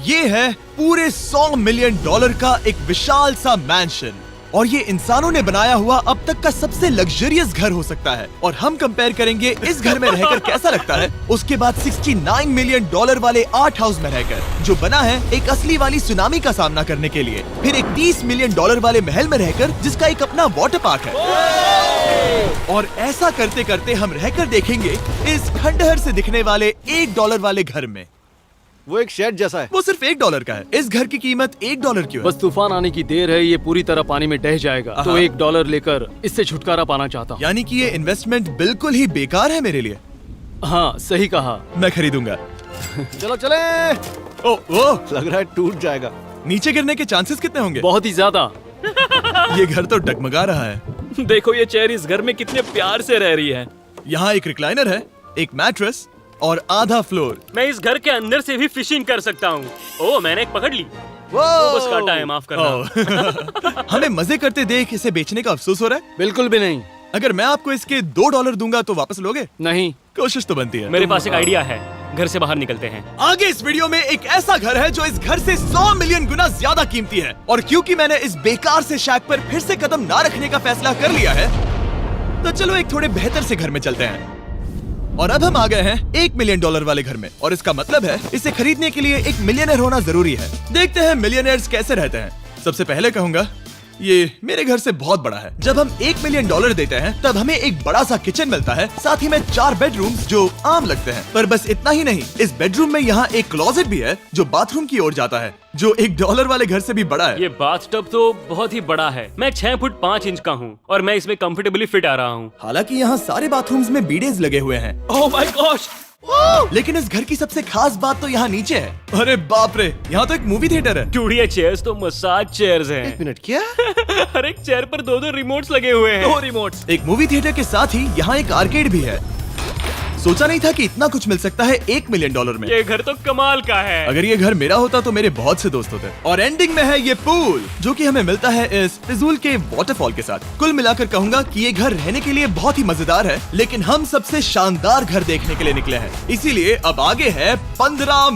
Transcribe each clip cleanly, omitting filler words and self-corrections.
ये है पूरे $100 मिलियन का एक विशाल सा मैंशन, और ये इंसानों ने बनाया हुआ अब तक का सबसे लग्जरियस घर हो सकता है। और हम कंपेयर करेंगे इस घर में रहकर कैसा लगता है उसके बाद $69 मिलियन वाले आर्ट हाउस में रहकर, जो बना है एक असली वाली सुनामी का सामना करने के लिए। फिर एक $30 मिलियन वाले महल में रहकर जिसका एक अपना वाटर पार्क है। और ऐसा करते करते हम रहकर देखेंगे इस खंडहर से दिखने वाले $1 वाले घर में। वो एक शेड जैसा है। वो सिर्फ $1 का है। इस घर की कीमत $1 क्यों है? बस तूफान आने की देर है, ये पूरी तरह पानी में ढह जाएगा, तो $1 लेकर इससे छुटकारा पाना चाहता हूँ। यानी कि ये इन्वेस्टमेंट बिल्कुल ही बेकार है मेरे लिए। हाँ सही कहा। मैं खरीदूंगा। चलो चले। ओ, लग रहा है टूट जाएगा। नीचे गिरने के चांसेस कितने होंगे? बहुत ही ज्यादा। ये घर तो डगमगा रहा है। देखो ये चेयर इस घर में कितने प्यार से रह रही है। यहाँ एक रिक्लाइनर है, एक मैट्रेस और आधा फ्लोर। मैं इस घर के अंदर से भी फिशिंग कर सकता हूँ। ओह मैंने एक पकड़ ली। बस काटा है, माफ करना। हमें मजे करते देख इसे बेचने का अफसोस हो रहा है? बिल्कुल भी नहीं। अगर मैं आपको इसके $2 दूंगा तो वापस लोगे? नहीं। कोशिश तो बनती है। मेरे पास एक आइडिया है, घर से बाहर निकलते हैं। आगे इस वीडियो में एक ऐसा घर है जो इस घर से 100 मिलियन गुना ज्यादा कीमती है, और क्योंकि मैंने इस बेकार से शैक पर फिर से कदम ना रखने का फैसला कर लिया है, तो चलो एक थोड़े बेहतर से घर में चलते हैं। और अब हम आ गए हैं $1 मिलियन वाले घर में, और इसका मतलब है इसे खरीदने के लिए एक मिलियनर होना जरूरी है। देखते हैं मिलियनर्स कैसे रहते हैं। सबसे पहले कहूंगा ये मेरे घर से बहुत बड़ा है। जब हम $1 मिलियन देते हैं तब हमें एक बड़ा सा किचन मिलता है, साथ ही में 4 बेडरूम्स जो आम लगते हैं। पर बस इतना ही नहीं, इस बेडरूम में यहाँ एक क्लोजेट भी है जो बाथरूम की ओर जाता है, जो $1 वाले घर से भी बड़ा है। ये बाथटब तो बहुत ही बड़ा है। मैं 6 फुट 5 इंच का हूँ और मैं इसमें कंफर्टेबली फिट आ रहा हूँ। हालांकि यहाँ सारे बाथरूम्स में बीडेज लगे हुए हैं। Oh my gosh! लेकिन इस घर की सबसे खास बात तो यहाँ नीचे है। अरे बाप रे, यहाँ तो एक मूवी थिएटर है। टूड, ये चेयर्स तो मसाज चेयर्स हैं। 1 मिनट क्या? हर एक चेयर पर 2-2 रिमोट्स लगे हुए हैं। 2 रिमोट्स। एक मूवी थिएटर के साथ ही यहाँ एक आर्केड भी है। सोचा नहीं था कि इतना कुछ मिल सकता है $1 मिलियन में। ये घर तो कमाल का है। अगर ये घर मेरा होता तो मेरे बहुत से दोस्त होते। और एंडिंग में है ये पूल, जो कि हमें मिलता है इस फिजूल के वाटरफॉल के साथ। कुल मिलाकर कहूंगा कि ये घर रहने के लिए बहुत ही मजेदार है, लेकिन हम सबसे शानदार घर देखने के लिए निकले हैं, इसीलिए अब आगे है 15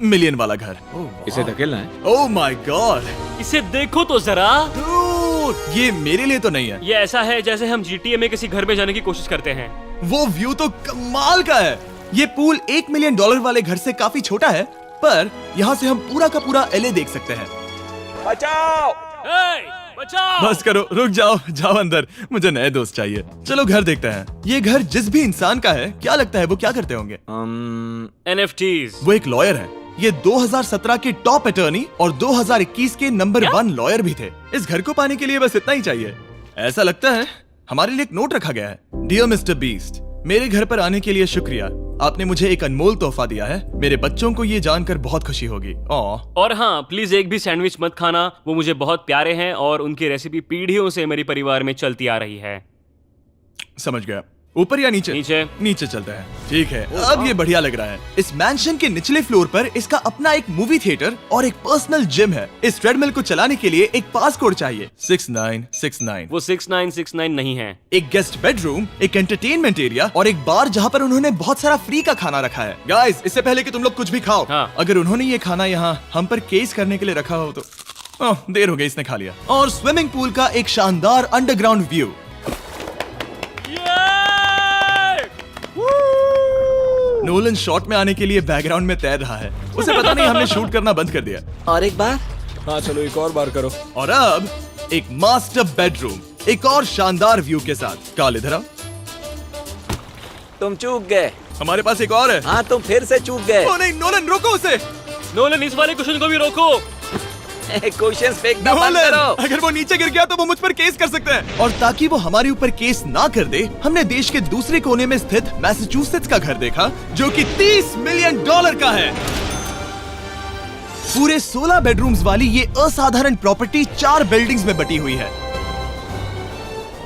मिलियन वाला घर। इसे धकेलना है। ओह माय गॉड, इसे देखो तो जरा। ये मेरे लिए तो नहीं है। ये ऐसा है जैसे हम GTA में किसी घर में जाने की कोशिश करते हैं। वो व्यू तो कमाल का है। ये पूल $1 मिलियन वाले घर से काफी छोटा है, पर यहाँ से हम पूरा का पूरा LA देख सकते हैं। बचाओ! बचाओ! बस करो, रुक जाओ, जाओ अंदर, मुझे नए दोस्त चाहिए। चलो घर देखते हैं। ये घर जिस भी इंसान का है, क्या लगता है वो क्या करते होंगे? NFTs। वो एक लॉयर है। ये 2017 के टॉप अटर्नी और 2021 के नंबर 1 लॉयर भी थे। इस घर को पाने के लिए बस इतना ही चाहिए। ऐसा लगता है हमारे लिए एक नोट रखा गया है। डियर मिस्टर बीस्ट, मेरे घर पर आने के लिए शुक्रिया। आपने मुझे एक अनमोल तोहफा दिया है। मेरे बच्चों को ये जानकर बहुत खुशी होगी। और हाँ, प्लीज एक भी सैंडविच मत खाना, वो मुझे बहुत प्यारे हैं और उनकी रेसिपी पीढ़ियों से मेरे परिवार में चलती आ रही है। समझ गया। ऊपर या नीचे? नीचे। नीचे चलते हैं। ठीक है, अब ये बढ़िया लग रहा है। इस मैंशन के निचले फ्लोर पर इसका अपना एक मूवी थिएटर और एक पर्सनल जिम है। इस ट्रेडमिल को चलाने के लिए एक पास कोड चाहिए, 6969। वो 6969 नहीं है। एक गेस्ट बेडरूम, एक एंटरटेनमेंट एरिया और एक बार जहाँ पर उन्होंने बहुत सारा फ्री का खाना रखा है। गाइस, इससे पहले कि तुम लोग कुछ भी खाओ, हाँ। अगर उन्होंने ये खाना यहाँ हम पर केस करने के लिए रखा हो तो देर हो गई, इसने खा लिया। और स्विमिंग पूल का एक शानदार अंडरग्राउंड व्यू। नोलन शॉट में आने के लिए बैकग्राउंड में तैर रहा है। उसे पता नहीं हमने शूट करना बंद कर दिया। और एक बार? हाँ चलो एक और बार करो। और अब एक मास्टर बेडरूम, एक और शानदार व्यू के साथ। काल इधर आओ। तुम चूक गए। हमारे पास एक और है। हाँ तुम फिर से चूक गए। ओ नहीं, नोलन रोको उसे। नोलन, इस वाले क्वेश्चन को भी रोको। क्वेश्चन फेंकना बंद नोलन, करो। अगर वो नीचे गिर गया तो वो मुझ पर केस कर सकते हैं। और ताकि वो हमारे ऊपर केस ना कर दे, हमने देश के दूसरे कोने में स्थित मैसाचुसेट्स का घर देखा, जो कि $30 मिलियन का है। पूरे 16 बेडरूम्स वाली ये असाधारण प्रॉपर्टी 4 बिल्डिंग्स में बटी हुई है,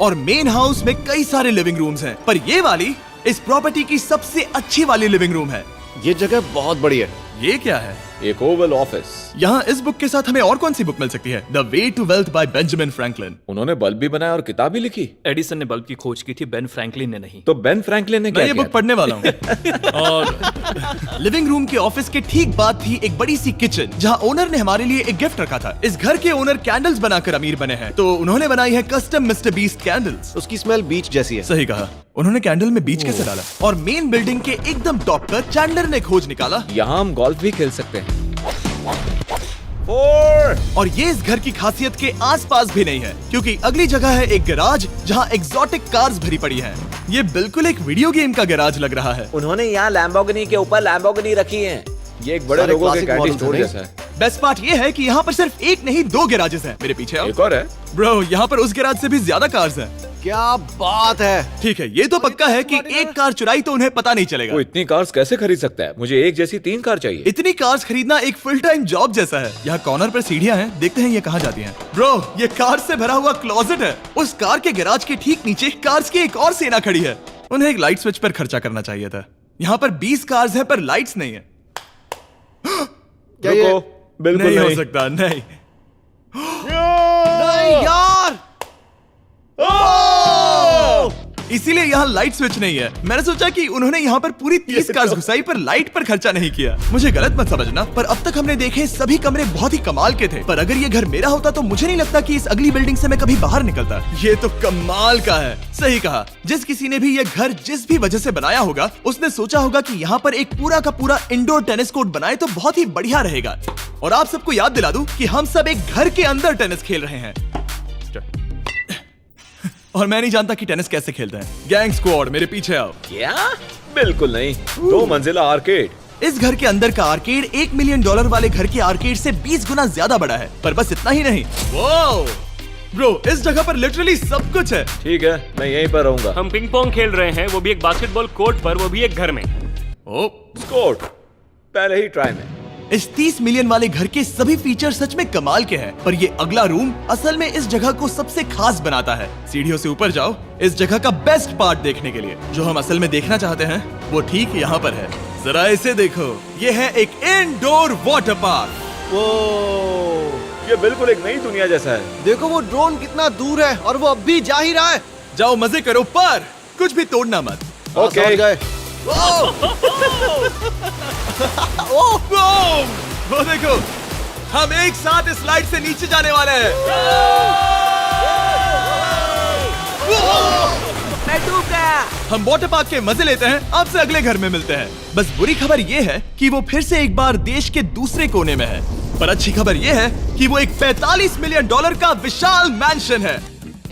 और मेन हाउस में कई सारे लिविंग रूम्स हैं, पर ये वाली इस प्रॉपर्टी की सबसे अच्छी वाली लिविंग रूम है। ये जगह बहुत बड़ी है। ये क्या है? एक ओवल ऑफिस। यहाँ इस बुक के साथ हमें और कौन सी बुक मिल सकती है? The way to wealth by Benjamin Franklin. उन्होंने बल्ब भी बनाया और किताब भी लिखी। एडिसन ने बल्ब की खोज की थी, बेन फ्रैंकलिन ने नहीं। तो बेन फ्रैंकलिन ने क्या मैं ये किया बुक पढ़ने वाला हूँ। और लिविंग रूम के ऑफिस के ठीक बाद थी एक बड़ी सी किचन जहाँ ओनर ने हमारे लिए एक गिफ्ट रखा था। इस घर के ओनर कैंडल्स बनाकर अमीर बने हैं, तो उन्होंने बनाई है कस्टम मिस्टर बीस्ट कैंडल्स। उसकी स्मेल बीच जैसी है। सही कहा। उन्होंने कैंडल में बीच कैसे डाला? और मेन बिल्डिंग के एकदम टॉप पर चैंडलर ने खोज निकाला। यहाँ हम गोल्फ भी खेल सकते हैं। और ये इस घर की खासियत के आसपास भी नहीं है, क्योंकि अगली जगह है एक गैराज जहाँ एग्जॉटिक कार्स भरी पड़ी हैं। ये बिल्कुल एक वीडियो गेम का गैराज लग रहा है। उन्होंने यहाँ लैम्बोर्गिनी के ऊपर लैम्बोर्गिनी रखी है। ये एक बड़े सारे लोगों के classic कैंडी models स्टोर हैं, जैसा है। बेस्ट पार्ट ये है कि यहाँ पर सिर्फ एक नहीं 2 गैराजेस हैं। मेरे पीछे आओ। एक और है। ब्रो, यहाँ पर उस गैराज से भी ज्यादा कार्स हैं। क्या बात है। ठीक है, ये तो पक्का है कि एक कार चुराई तो उन्हें पता नहीं चलेगा। वो इतनी कार्स कैसे खरीद सकता है? मुझे एक जैसी 3 कार चाहिए। इतनी कार्स खरीदना एक फुल टाइम जॉब जैसा है। यहाँ कॉर्नर पर सीढ़ियाँ हैं, देखते हैं ये कहाँ जाती हैं। ब्रो, ये कार से भरा हुआ क्लोजेट है। उस कार के गैराज के ठीक नीचे कार्स की एक और सेना खड़ी है। उन्हें एक लाइट स्विच पर खर्चा करना चाहिए था। यहाँ पर 20 कार्स हैं पर लाइट्स नहीं है। क्या ये? रुको, बिल्कुल नहीं हो नहीं। सकता, नहीं। नहीं यार। इसीलिए यहाँ लाइट स्विच नहीं है। मैंने सोचा कि उन्होंने यहाँ पर पूरी 30 कार्स घुसाई पर लाइट पर खर्चा नहीं किया। मुझे गलत मत समझना, पर अब तक हमने देखे सभी कमरे बहुत ही कमाल के थे। पर अगर ये घर मेरा होता तो मुझे नहीं लगता कि इस अगली बिल्डिंग से मैं कभी बाहर निकलता। ये तो कमाल का है। सही कहा। जिस किसी ने भी ये घर जिस भी वजह से बनाया होगा, उसने सोचा होगा कि यहाँ पर एक पूरा का पूरा इंडोर टेनिस कोर्ट बनाए तो बहुत ही बढ़िया रहेगा। और आप सबको याद दिला दूं कि हम सब एक घर के अंदर टेनिस खेल रहे हैं। और मैं नहीं जानता कि टेनिस कैसे खेलते हैं। गैंग स्क्वाड, मेरे पीछे आओ। क्या? बिल्कुल नहीं। 2 मंजिला आर्केड। इस घर के अंदर का आर्केड $1 मिलियन वाले घर के आर्केड से 20 गुना ज्यादा बड़ा है। पर बस इतना ही नहीं। वाओ ब्रो, इस जगह पर लिटरली सब कुछ है। ठीक है, मैं यहीं पर रहूंगा। हम पिंग पोंग खेल रहे हैं, वो भी एक बास्केटबॉल कोर्ट पर, वो भी एक घर में। ओ, स्कोर पहले ही ट्राई में। इस 30 मिलियन वाले घर के सभी फीचर सच में कमाल के हैं, पर ये अगला रूम असल में इस जगह को सबसे खास बनाता है। सीढ़ियों से ऊपर जाओ इस जगह का बेस्ट पार्ट देखने के लिए। जो हम असल में देखना चाहते हैं वो ठीक यहाँ पर है। जरा इसे देखो, ये है एक इंडोर वाटर पार्क। वो ये बिल्कुल एक नई दुनिया जैसा है। देखो वो ड्रोन कितना दूर है और वो अब भी जा ही रहा है। जाओ मजे करो, पर कुछ भी तोड़ना मत। हाँ, समझ गए। वो देखो, हम एक साथ इस स्लाइड से नीचे जाने वाले हैं। मैं डूब गया। हम वाटर पार्क के मजे लेते हैं। आपसे अगले घर में मिलते हैं। बस बुरी खबर ये है कि वो फिर से एक बार देश के दूसरे कोने में है। पर अच्छी खबर ये है कि वो एक $45 मिलियन का विशाल मैंशन है।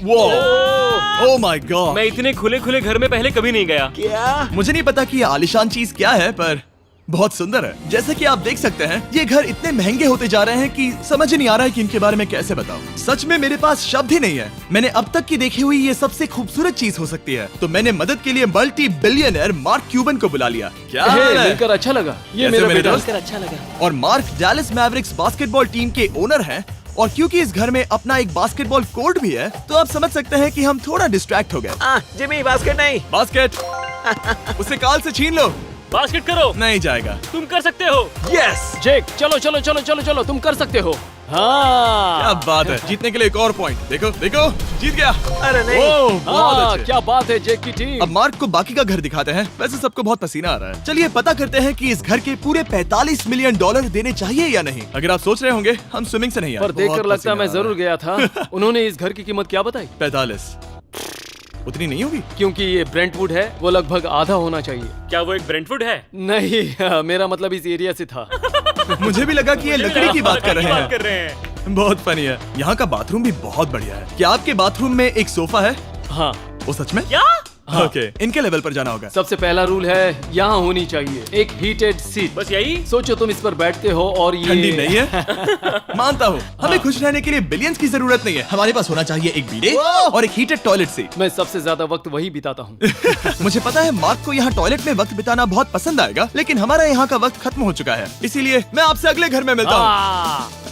Oh my God. मैं इतने खुले खुले घर में पहले कभी नहीं गया। क्या? मुझे नहीं पता कि ये आलीशान चीज क्या है, पर बहुत सुंदर है। जैसे कि आप देख सकते हैं, ये घर इतने महंगे होते जा रहे हैं कि समझ ही नहीं आ रहा है कि इनके बारे में कैसे बताऊं। सच में मेरे पास शब्द ही नहीं है। मैंने अब तक की देखी हुई ये सबसे खूबसूरत चीज हो सकती है। तो मैंने मदद के लिए मल्टी बिलियनर मार्क क्यूबन को बुला लिया। क्या हाल है? मिलकर अच्छा लगा। ये कैसे मेरा मेरे बेटा। दोस्त? अच्छा लगा। और mark Dallas Mavericks basketball team के ओनर हैं। और क्योंकि इस घर में अपना एक बास्केटबॉल कोर्ट भी है, तो आप समझ सकते हैं कि हम थोड़ा डिस्ट्रैक्ट हो गए। जिमी, बास्केट नहीं। बास्केट उसे काल से छीन लो। बास्केट करो। नहीं जाएगा। तुम कर सकते हो। यस, जेक, चलो चलो चलो चलो चलो, तुम कर सकते हो। हाँ क्या बात है। जीतने के लिए एक और पॉइंट। देखो देखो, जीत गया। अरे नहीं। ओह, बहुत हाँ, अच्छे। क्या बात है जेक की टीम। अब मार्क को बाकी का घर दिखाते हैं। वैसे सबको बहुत पसीना आ रहा है। चलिए पता करते हैं कि इस घर के पूरे $45 मिलियन देने चाहिए या नहीं। अगर आप सोच रहे होंगे हम स्विमिंग से नहीं आए, पर देखकर बहुत लगता है मैं पसीना आ जरूर गया था। उन्होंने इस घर की कीमत क्या बताई? रहा है। 45 उतनी नहीं होगी। क्योंकि ये ब्रेंटवुड है, वो लगभग आधा होना चाहिए। क्या वो एक ब्रेंटफुड है? नहीं, मेरा मतलब इस एरिया से था। मुझे भी लगा कि ये लकड़ी की बात कर रहे बात कर हैं। रहे हैं। बहुत फनी है। यहाँ का बाथरूम भी बहुत बढ़िया है। क्या आपके बाथरूम में एक सोफा है? हाँ, वो सच में? क्या? ओके, इनके लेवल पर जाना होगा। सबसे पहला रूल है यहाँ होनी चाहिए एक हीटेड सीट। बस यही? सोचो तुम इस पर बैठते हो और ये ठंडी नहीं है। मानता हूँ, हमें खुश रहने के लिए बिलियंस की जरूरत नहीं है। हमारे पास होना चाहिए एक बीडे और एक हीटेड टॉयलेट सीट। मैं सबसे ज्यादा वक्त वही बिताता हूँ। मुझे पता है मार्क को यहाँ टॉयलेट में वक्त बिताना बहुत पसंद आएगा, लेकिन हमारा यहाँ का वक्त खत्म हो चुका है। इसीलिए मैं आपसे अगले घर में मिलता हूँ।